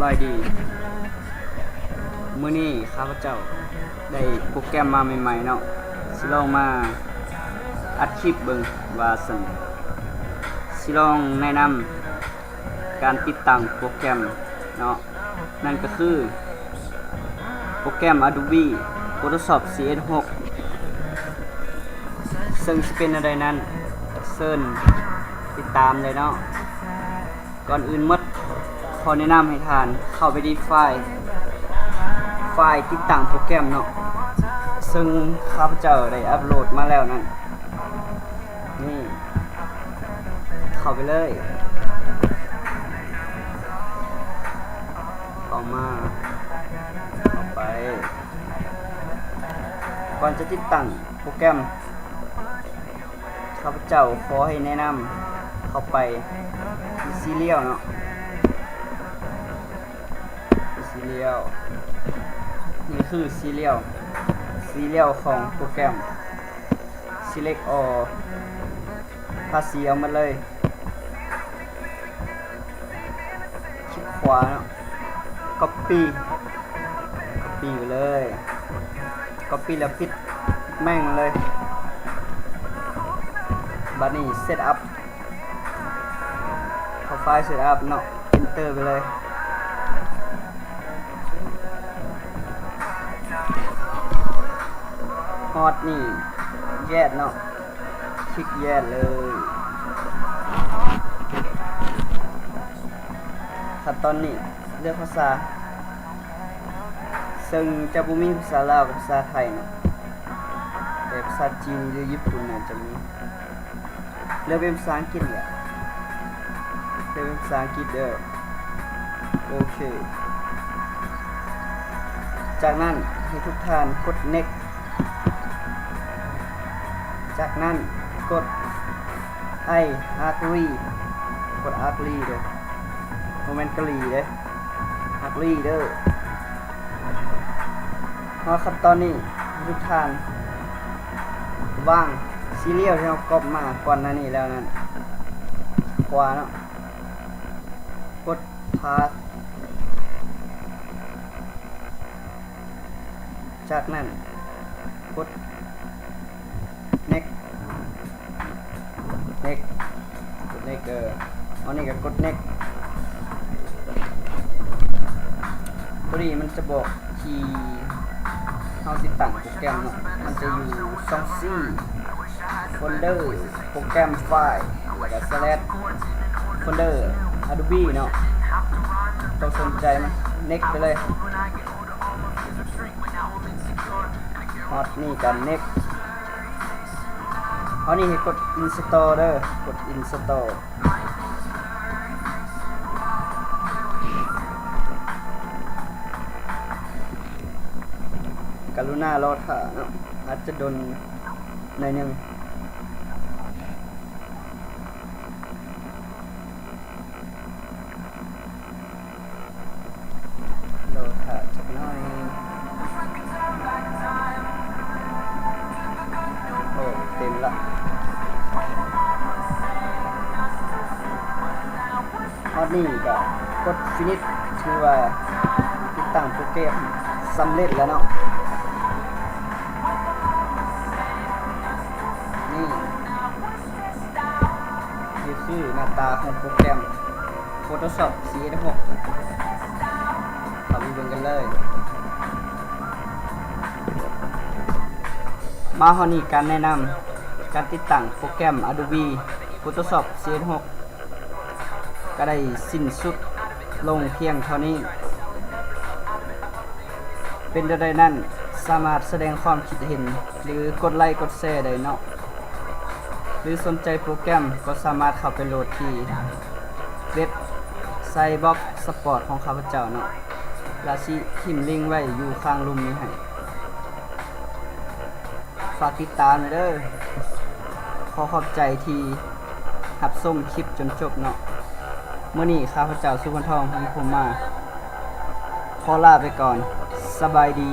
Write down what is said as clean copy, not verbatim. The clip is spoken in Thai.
บายดีมื้อนี้ข้าพเจ้าได้โปรแกรมมาใหม่ๆเนาะสิลองมาอัดคลิปเบิ่งว่าซั่นสิลองแนะนำการติดตั้งโปรแกรมเนาะนั่นก็คือโปรแกรม Adobe Photoshop CS6 ซึ่งสิเป็นอะไรนั้นเชิญติดตามเลยเนาะก่อนอื่นหมดขอแนะนำให้ทานเข้าไปที่ไฟล์ติดตั้งโปรแกรมเนาะซึ่งข้าพเจ้าได้อัปโหลดมาแล้วนั่นนี่เข้าไปเลยเข้าไปก่อนจะติดตั้งโปรแกรมข้าพเจ้าขอให้แนะนำเข้าไปที่ซีเรียลเนาะซีเรียลนี่คือซีเรียลของโปรแกรม select all ภาษีเอามาเลยคลิกขวาเนาะ copy ไปเลย copy แล้วปิดแม่งมาเลยบัดนี้ set up เข้าไฟล์ set up เนาะ enter ไปเลยฮอตนี่แยกเนาะคลิกแยกเลยขั้นตอนนี้เลือกภาษาซึ่งจะบ่มีภาษาลาวกับภาษาไทยเนาะแต่ภาษาจีนหรือญี่ปุ่นน่าจะมีเลือกเป็นภาษาอังกฤษแหละเลือกเป็นภาษาอังกฤษเด้อโอเคจากนั้นให้ทุกท่านกด next จากนั้นกดagree กด agree เด้อโมเมนต์กรีเด้อ agree เด้อพอขั้นตอนนี้ทุกท่านวางซีเรียลที่เราก๊อปมาก่อนหน้านี้แล้วนั่นขวาเนาะกด path จากนั้นกด next กด next อันนี้ก็กด next ตัวนี้มันจะบอกที่เฮาสิตั้งโปรแกรมเนาะมันจะอยู่ช่อง C folder โปรแกรมไฟล์แล้วก็ slash folder Adobe เนาะต้องสนใจมัน next ไปเลยฮอตนี่กัน next ฮอตนี่ให้กด install เด้อกด install กรุณารอท่าเนาะอาจจะโดนหน่อยนึงรอท่าสักหน่อยโอ้เต็มละฮอตนี่ก็กด finish คือว่าติดตั้งโปรแกรมสำเร็จแล้วเนาะนี่คือหน้าตาของโปรแกรม Photoshop CS6 เราไปดูกันเลยมาฮอนี่การแนะนำการติดตั้งโปรแกรม Adobe Photoshop CS6 ก็ได้สิ้นสุดลงเพียงเท่านี้เป็นใดนั้นสามารถแสดงความคิดเห็นหรือกดไลค์กดแชร์ได้เนาะหรือสนใจโปรแกรมก็สามารถเข้าไปโหลดที่เว็บไซต์บ็อกสปอร์ตของข้าพเจ้าเนาะและสิทิมลิงก์ไว้อยู่ข้างลุ่มนี้ให้ฝากติดตามเด้อขอขอบใจที่รับชมคลิปจนจบเนาะมื้อนี้ข้าพเจ้าสุวรรณทองมีผมมาขอลาไปก่อนสบายดี